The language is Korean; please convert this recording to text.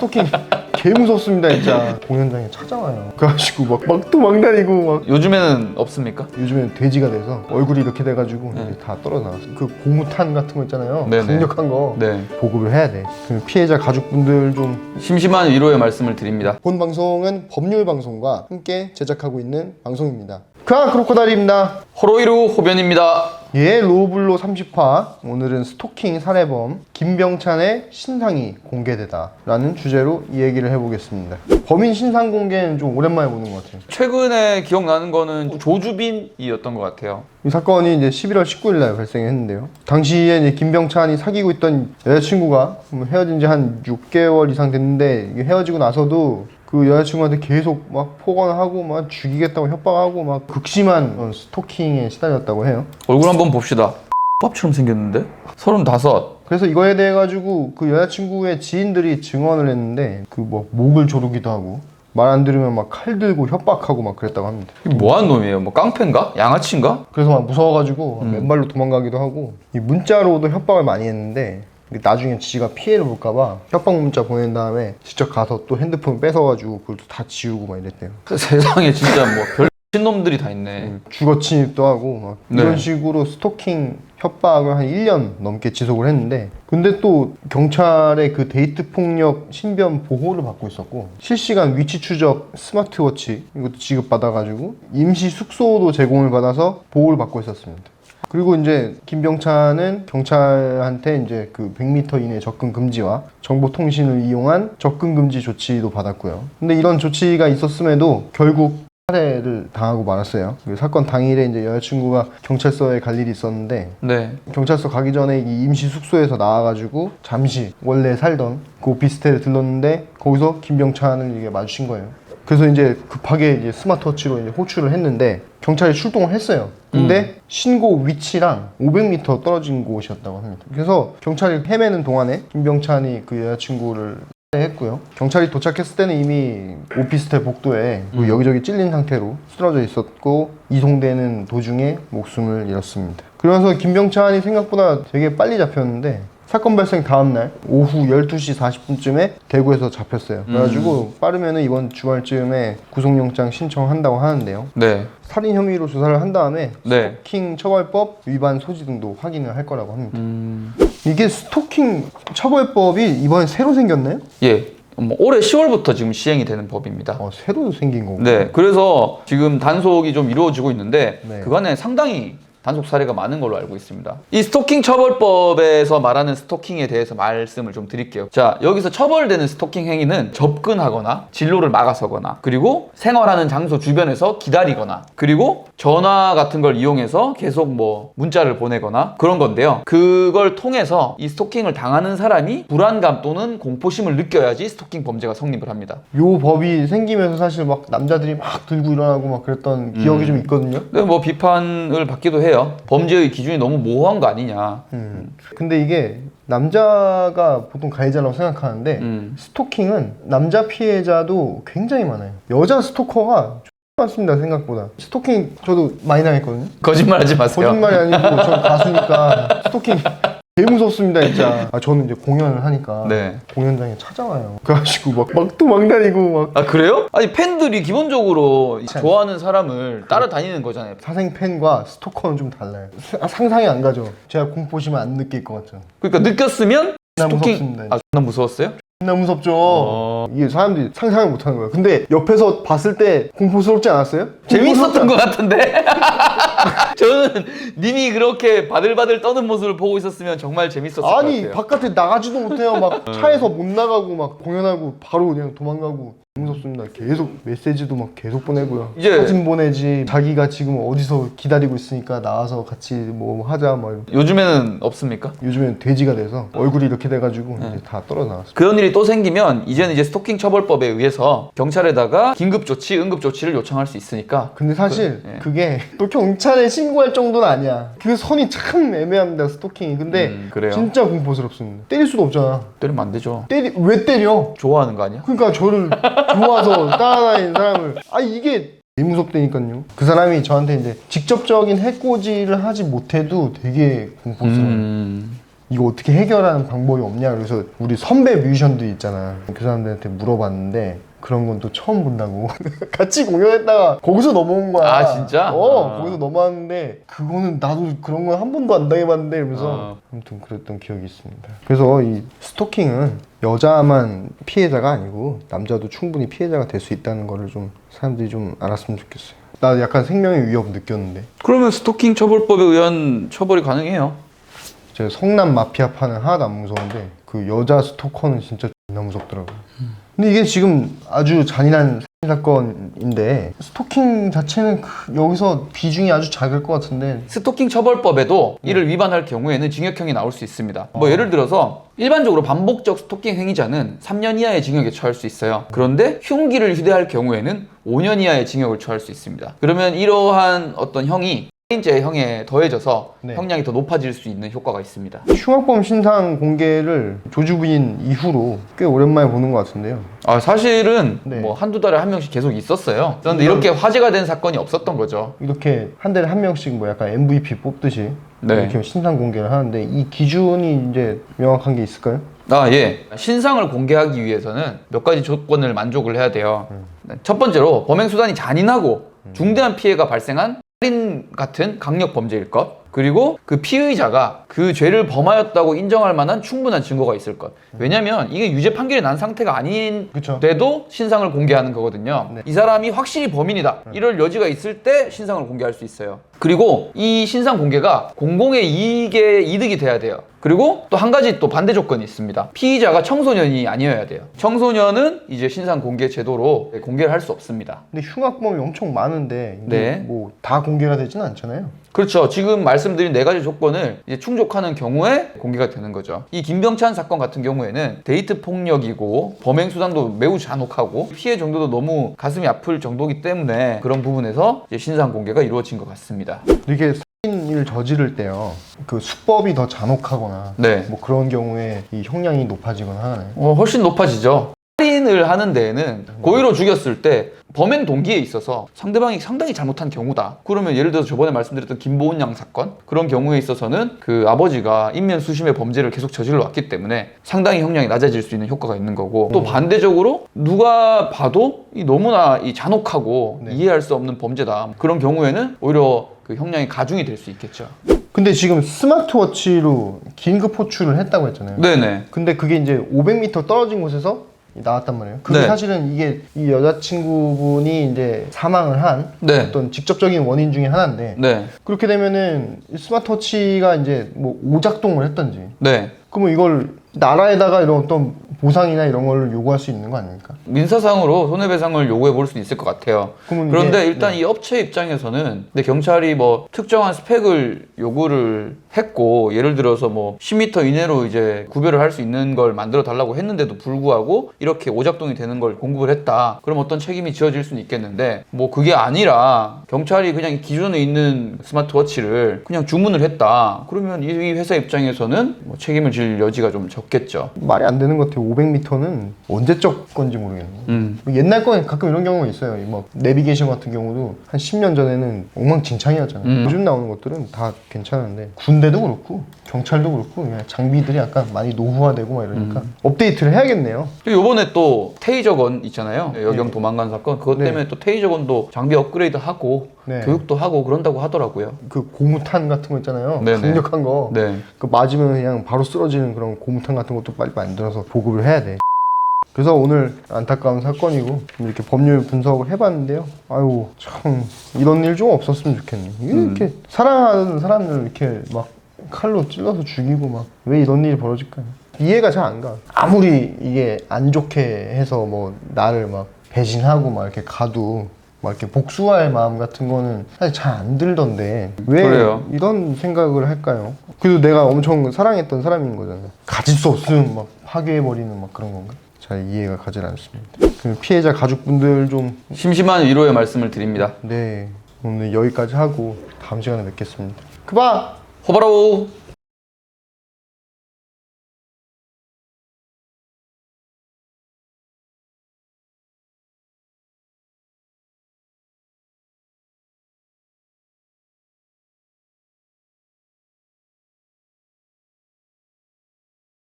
스토킹 개 무섭습니다 진짜. 공연장에 찾아와요. 그래가지고 막 도망다니고 막. 요즘에는 없습니까? 요즘엔 돼지가 돼서 얼굴이 이렇게 돼가지고 네. 이제 다 떨어 나갔어. 그 고무탄 같은 거 있잖아요. 네네. 강력한 거 네. 보급을 해야 돼. 그 피해자 가족분들 좀. 심심한 위로의 말씀을 드립니다. 본 방송은 법률 방송과 함께 제작하고 있는 방송입니다. 크로코다일입니다. 호로이루 호변입니다. 예, 로블로 30화. 오늘은 스토킹 살해범 김병찬의 신상이 공개되다 라는 주제로 이 얘기를 해보겠습니다. 범인 신상 공개는 좀 오랜만에 보는 것 같아요. 최근에 기억나는 거는 조주빈이었던 것 같아요. 이 사건이 이제 11월 19일 날 발생했는데요. 당시에 이제 김병찬이 사귀고 있던 여자친구가 헤어진 지 한 6개월 이상 됐는데, 헤어지고 나서도 그 여자친구한테 계속 막 폭언하고 막 죽이겠다고 협박하고 막 극심한 스토킹에 시달렸다고 해요. 얼굴 한번 봅시다. 밥처럼 생겼는데? 35. 그래서 이거에 대해 가지고 그 여자친구의 지인들이 증언을 했는데, 그 뭐 목을 조르기도 하고 말 안 들으면 막 칼 들고 협박하고 막 그랬다고 합니다. 이게 뭐하는 놈이에요? 뭐 깡패인가? 양아치인가? 그래서 막 무서워가지고 맨발로 도망가기도 하고, 이 문자로도 협박을 많이 했는데 나중에 지가 피해를 볼까봐 협박 문자 보낸 다음에 직접 가서 또 핸드폰 뺏어가지고 그걸 다 지우고 막 이랬대요. 세상에 진짜 뭐 별 신놈들이 다 있네. 주거 침입도 하고 막 네. 이런 식으로 스토킹 협박을 한 1년 넘게 지속을 했는데, 근데 또 경찰의 그 데이트 폭력 신변 보호를 받고 있었고, 실시간 위치 추적 스마트워치 이것도 지급받아가지고 임시 숙소도 제공을 받아서 보호를 받고 있었습니다. 그리고 이제 김병찬은 경찰한테 이제 그 100m 이내 접근 금지와 정보 통신을 이용한 접근 금지 조치도 받았고요. 근데 이런 조치가 있었음에도 결국 살해를 당하고 말았어요. 그 사건 당일에 이제 여자친구가 경찰서에 갈 일이 있었는데, 네. 경찰서 가기 전에 이 임시 숙소에서 나와가지고 잠시 원래 살던 그 오피스텔에 들렀는데 거기서 김병찬을 이게 마주친 거예요. 그래서 이제 급하게 이제 스마트워치로 이제 호출을 했는데 경찰이 출동을 했어요. 근데 신고 위치랑 500m 떨어진 곳이었다고 합니다. 그래서 경찰이 헤매는 동안에 김병찬이 그 여자친구를 했고요. 경찰이 도착했을 때는 이미 오피스텔 복도에 여기저기 찔린 상태로 쓰러져 있었고, 이송되는 도중에 목숨을 잃었습니다. 그러면서 김병찬이 생각보다 되게 빨리 잡혔는데, 사건 발생 다음날 오후 12시 40분쯤에 대구에서 잡혔어요. 그래가지고 빠르면은 이번 주말쯤에 구속영장 신청한다고 하는데요. 네. 살인 혐의로 조사를 한 다음에 네. 스토킹 처벌법 위반 소지 등도 확인을 할 거라고 합니다. 이게 스토킹 처벌법이 이번에 새로 생겼나요? 예. 뭐 올해 10월부터 지금 시행이 되는 법입니다. 새로 생긴 거구나. 네. 그래서 지금 단속이 좀 이루어지고 있는데 네. 그간에 상당히 단속 사례가 많은 걸로 알고 있습니다. 이 스토킹 처벌법에서 말하는 스토킹에 대해서 말씀을 좀 드릴게요. 자, 여기서 처벌되는 스토킹 행위는 접근하거나 진로를 막아서거나, 그리고 생활하는 장소 주변에서 기다리거나, 그리고 전화 같은 걸 이용해서 계속 뭐 문자를 보내거나 그런 건데요. 그걸 통해서 이 스토킹을 당하는 사람이 불안감 또는 공포심을 느껴야지 스토킹 범죄가 성립을 합니다. 요 법이 생기면서 사실 막 남자들이 막 들고 일어나고 막 그랬던 기억이 좀 있거든요. 근데 뭐 비판을 받기도 해요. 범죄의 기준이 너무 모호한 거 아니냐. 근데 이게 남자가 보통 가해자라고 생각하는데 스토킹은 남자 피해자도 굉장히 많아요. 여자 스토커가 많습니다, 생각보다. 스토킹 저도 많이 당했거든요. 거짓말하지 마세요. 거짓말이 아니고 저 가수니까 스토킹 개 무섭습니다 진짜. 저는 이제 공연을 하니까 네. 공연장에 찾아와요. 그래가지고 막 도망다니고 막. 아, 그래요? 아니, 팬들이 기본적으로 좋아하는 사람을 따라다니는 거잖아요. 사생 팬과 스토커는 좀 달라요. 상상이 안 가죠. 제가 공포심을 안 느낄 것 같죠. 그러니까 느꼈으면 존나 스토킹. 무섭습니다. 아, 존나 무서웠어요? 존나 무섭죠. 이게 사람들이 상상을 못 하는 거예요. 근데 옆에서 봤을 때 공포스럽지 않았어요? 재밌었던 것 같은데? 저는 님이 그렇게 바들바들 떠는 모습을 보고 있었으면 정말 재밌었을 것 아니 같아요. 바깥에 나가지도 못해요. 막 차에서 못 나가고 막 공연하고 바로 그냥 도망가고. 무섭습니다. 계속 메시지도 막 계속 보내고요. 이제 사진 보내지. 자기가 지금 어디서 기다리고 있으니까 나와서 같이 뭐 하자 막. 요즘에는 없습니까? 요즘엔 돼지가 돼서 얼굴이 이렇게 돼가지고 이제 다 떨어 나왔어요. 그런 일이 또 생기면 이제는 이제 스토킹 처벌법에 의해서 경찰에다가 긴급조치, 응급조치를 요청할 수 있으니까. 근데 사실 예. 그게 또 경찰에 신고할 정도는 아니야. 그 선이 참 애매합니다, 스토킹이. 근데 그래요? 진짜 공포스럽습니다. 때릴 수도 없잖아. 때리면 안 되죠. 왜 때려? 좋아하는 거 아니야? 그러니까 저를 좋아서 따라다니는 사람을. 이게 되게 무섭다니까요. 그 사람이 저한테 이제 직접적인 해코지를 하지 못해도 되게 공포스러워요. 이거 어떻게 해결하는 방법이 없냐. 그래서 우리 선배 뮤지션들 있잖아. 그 사람들한테 물어봤는데 그런 건 또 처음 본다고. 같이 공연했다가 거기서 넘어온 거야. 아, 진짜? 거기서 넘어왔는데 그거는 나도 그런 건 한 번도 안 당해봤는데 이러면서 아무튼 그랬던 기억이 있습니다. 그래서 이 스토킹은 여자만 피해자가 아니고 남자도 충분히 피해자가 될 수 있다는 거를 좀 사람들이 좀 알았으면 좋겠어요. 나 약간 생명의 위협 느꼈는데. 그러면 스토킹 처벌법에 의한 처벌이 가능해요. 제가 성남 마피아파는 하나도 안 무서운데 그 여자 스토커는 진짜 존나 무섭더라고요. 근데 이게 지금 아주 잔인한 사건인데 스토킹 자체는 여기서 비중이 아주 작을 것 같은데. 스토킹 처벌법에도 이를 위반할 경우에는 징역형이 나올 수 있습니다. 뭐 예를 들어서 일반적으로 반복적 스토킹 행위자는 3년 이하의 징역에 처할 수 있어요. 그런데 흉기를 휴대할 경우에는 5년 이하의 징역을 처할 수 있습니다. 그러면 이러한 어떤 형이 살인죄 형에 더해져서 네. 형량이 더 높아질 수 있는 효과가 있습니다. 흉악범 신상 공개를 조주 부인 이후로 꽤 오랜만에 보는 것 같은데요. 아, 사실은 네. 뭐 한두 달에 한 명씩 계속 있었어요. 그런데 이렇게 화제가 된 사건이 없었던 거죠. 이렇게 한 달에 한 명씩 뭐 약간 MVP 뽑듯이 네. 이렇게 신상 공개를 하는데 이 기준이 이제 명확한 게 있을까요? 아, 예. 신상을 공개하기 위해서는 몇 가지 조건을 만족을 해야 돼요. 첫 번째로 범행 수단이 잔인하고 중대한 피해가 발생한 살인 같은 강력 범죄일 것. 그리고 그 피의자가 그 죄를 범하였다고 인정할 만한 충분한 증거가 있을 것. 왜냐면 이게 유죄 판결이 난 상태가 아닌데도 신상을 공개하는 거거든요. 네. 이 사람이 확실히 범인이다. 이럴 여지가 있을 때 신상을 공개할 수 있어요. 그리고 이 신상 공개가 공공의 이득이 돼야 돼요. 그리고 또 한 가지 또 반대 조건이 있습니다. 피의자가 청소년이 아니어야 돼요. 청소년은 이제 신상 공개 제도로 공개를 할 수 없습니다. 근데 흉악범이 엄청 많은데 이게 네. 뭐 다 공개가 되지는 않잖아요. 그렇죠. 지금 말씀드린 네 가지 조건을 이제 충족하는 경우에 공개가 되는 거죠. 이 김병찬 사건 같은 경우에는 데이트 폭력이고 범행 수단도 매우 잔혹하고 피해 정도도 너무 가슴이 아플 정도이기 때문에 그런 부분에서 이제 신상 공개가 이루어진 것 같습니다. 이렇게 살인을 저지를 때요. 그 수법이 더 잔혹하거나 네. 뭐 그런 경우에 이 형량이 높아지거나 하나요? 훨씬 높아지죠. 살인을 하는 데에는 고의로 죽였을 때 범행 동기에 있어서 상대방이 상당히 잘못한 경우다. 그러면 예를 들어서 저번에 말씀드렸던 김보은 양 사건 그런 경우에 있어서는 그 아버지가 인면수심의 범죄를 계속 저질러 왔기 때문에 상당히 형량이 낮아질 수 있는 효과가 있는 거고 또 반대적으로 누가 봐도 너무나 잔혹하고 네. 이해할 수 없는 범죄다. 그런 경우에는 오히려 그 형량이 가중이 될 수 있겠죠. 근데 지금 스마트워치로 긴급 호출을 했다고 했잖아요. 네네. 근데 그게 이제 500m 떨어진 곳에서 나왔단 말이에요. 그게 네. 사실은 이게 이 여자친구분이 이제 사망을 한 네. 어떤 직접적인 원인 중에 하나인데 네. 그렇게 되면은 이 스마트워치가 이제 뭐 오작동을 했던지 네. 그러면 이걸 나라에다가 이런 어떤 보상이나 이런 걸 요구할 수 있는 거 아닙니까? 민사상으로 손해배상을 요구해 볼 수 있을 것 같아요. 그러면 그런데 이게- 일단 이 업체 입장에서는 근데 경찰이 뭐 특정한 스펙을 요구를 했고 예를 들어서 뭐 10m 이내로 이제 구별을 할 수 있는 걸 만들어 달라고 했는데도 불구하고 이렇게 오작동이 되는 걸 공급을 했다. 그럼 어떤 책임이 지어질 수는 있겠는데 뭐 그게 아니라 경찰이 그냥 이 기존에 있는 스마트워치를 그냥 주문을 했다. 그러면 이 회사 입장에서는 뭐 책임을 질 여지가 좀 적겠죠. 말이 안 되는 것 같아요. 500m는 언제적 건지 모르겠네요. 옛날 거에 가끔 이런 경우가 있어요. 뭐 내비게이션 같은 경우도 한 10년 전에는 엉망진창이었잖아요. 요즘 나오는 것들은 다 괜찮은데 군대도 그렇고 경찰도 그렇고 그냥 장비들이 약간 많이 노후화되고 막 이러니까 업데이트를 해야겠네요. 그리고 요번에 또 테이저건 있잖아요. 여경 도망간 사건. 그것 때문에 네. 또 테이저건도 장비 업그레이드 하고 네. 교육도 하고 그런다고 하더라고요. 그 고무탄 같은 거 있잖아요. 네네. 강력한 거. 네. 그 맞으면 그냥 바로 쓰러지는 그런 고무탄 같은 것도 빨리 만들어서 보급을 해야 돼. 그래서 오늘 안타까운 사건이고 이렇게 법률 분석을 해봤는데요. 아유 참 이런 일 좀 없었으면 좋겠네. 이렇게 사랑하는 사람들 이렇게 막 칼로 찔러서 죽이고 막 왜 이런 일이 벌어질까요? 이해가 잘 안 가. 아무리 이게 안 좋게 해서 뭐 나를 막 배신하고 막 이렇게 가도 막 이렇게 복수할 마음 같은 거는 사실 잘 안 들던데 왜 그래요. 이런 생각을 할까요? 그래도 내가 엄청 사랑했던 사람인 거잖아요. 가질 수 없으면 막 파괴해버리는 막 그런 건가? 잘 이해가 가질 않습니다. 그 피해자 가족분들 좀 심심한 위로의 말씀을 드립니다. 네 오늘 여기까지 하고 다음 시간에 뵙겠습니다. 그봐! 호바라오!